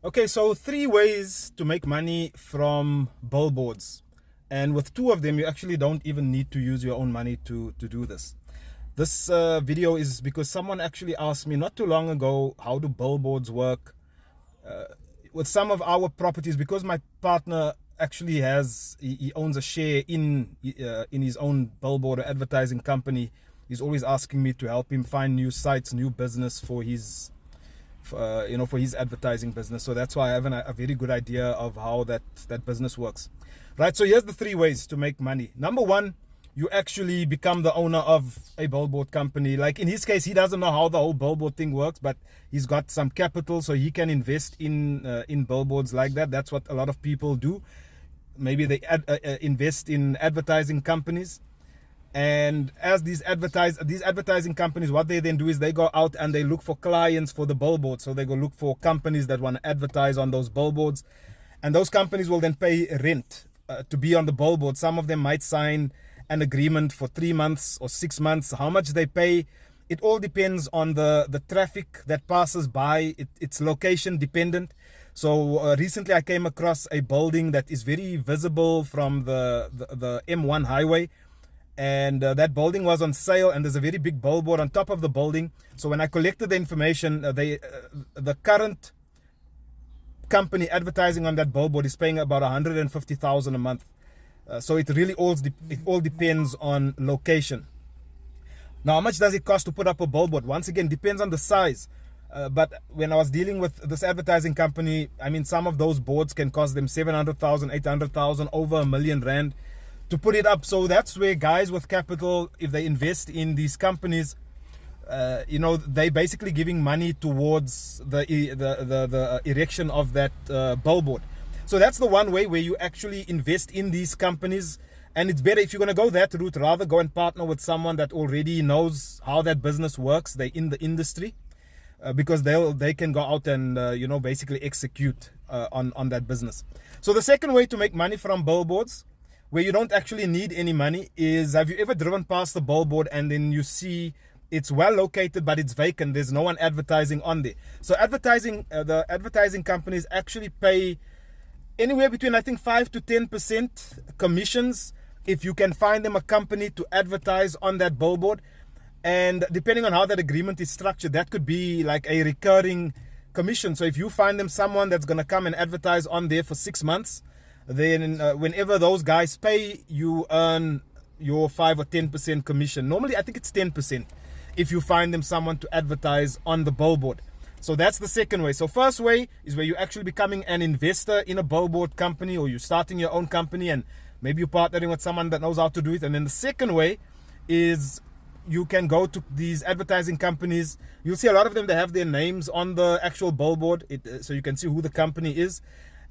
Okay, so 3 ways to make money from billboards. And with 2 of them, you actually don't even need to use your own money to do this. This video is because someone actually asked me not too long ago, how do billboards work? With some of our properties, because my partner actually he owns a share in his own billboard or advertising company. He's always asking me to help him find new sites, new business for his for his advertising business. So that's why I have a very good idea of how that business works, right? So here's the 3 ways to make money. Number 1, you actually become the owner of a billboard company. Like in his case, he doesn't know how the whole billboard thing works, but he's got some capital, so he can invest in billboards like that. That's what a lot of people do. Maybe they invest in advertising companies. And as these advertising companies, what they then do is they go out and they look for clients for the billboard. So they go look for companies that want to advertise on those billboards, and those companies will then pay rent to be on the billboard. Some of them might sign an agreement for 3 months or 6 months. How much they pay, it all depends on the traffic that passes by. It's location dependent. So recently I came across a building that is very visible from the M1 highway. And that building was on sale, and there's a very big billboard on top of the building. So when I collected the information, the current company advertising on that billboard is paying about 150,000 a month. So it really all depends on location. Now, how much does it cost to put up a billboard? Once again, depends on the size. But when I was dealing with this advertising company, I mean, some of those boards can cost them 700,000, 800,000, over R1 million to put it up. So that's where guys with capital, if they invest in these companies, they basically giving money towards the erection of that billboard. So that's the one way where you actually invest in these companies. And it's better if you're going to go that route, rather go and partner with someone that already knows how that business works. They're in the industry, because they can go out and basically execute on that business. So the second way to make money from billboards, where you don't actually need any money, is, have you ever driven past the billboard and then you see it's well located but it's vacant, there's no one advertising on there? So the advertising companies actually pay anywhere between, I think, 5 to 10% commissions if you can find them a company to advertise on that billboard. And depending on how that agreement is structured, that could be like a recurring commission. So if you find them someone that's going to come and advertise on there for 6 months, then whenever those guys pay, you earn your 5 or 10% commission. Normally, I think it's 10% if you find them someone to advertise on the billboard. So that's the second way. So first way is where you're actually becoming an investor in a billboard company, or you're starting your own company and maybe you're partnering with someone that knows how to do it. And then the second way is you can go to these advertising companies. You'll see a lot of them, they have their names on the actual billboard, so you can see who the company is.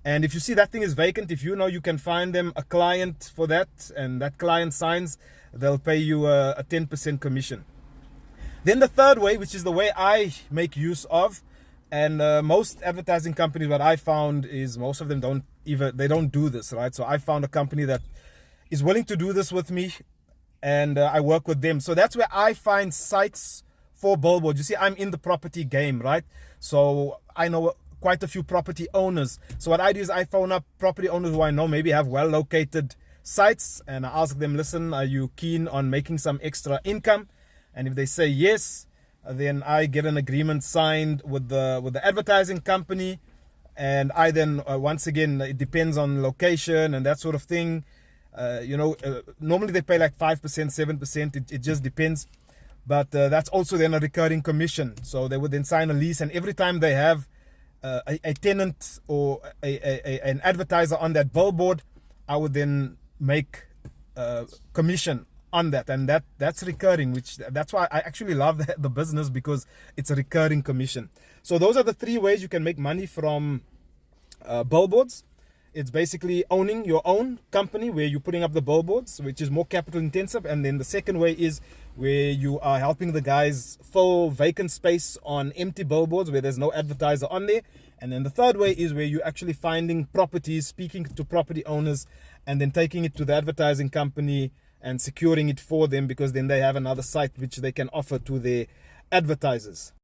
And if you see that thing is vacant, if you know you can find them a client for that, and that client signs, they'll pay you a 10% commission. Then the third way, which is the way I make use of, and most advertising companies, what I found is most of them don't do this, right? So I found a company that is willing to do this with me, and I work with them. So that's where I find sites for billboards. You see, I'm in the property game, right? So I know quite a few property owners. So what I do is I phone up property owners who I know maybe have well located sites, and I ask them, listen, are you keen on making some extra income? And if they say yes, then I get an agreement signed with the advertising company. And I then once again, it depends on location and that sort of thing. Normally they pay like 5%, 7%. It just depends. But that's also then a recurring commission. So they would then sign a lease, and every time they have a tenant or an advertiser on that billboard, I would then make commission on that, and that's recurring, that's why I actually love the business, because it's a recurring commission. So those are the 3 ways you can make money from billboards. It's basically owning your own company where you're putting up the billboards, which is more capital intensive. And then the second way is where you are helping the guys fill vacant space on empty billboards where there's no advertiser on there. And then the third way is where you're actually finding properties, speaking to property owners, and then taking it to the advertising company and securing it for them, because then they have another site which they can offer to their advertisers.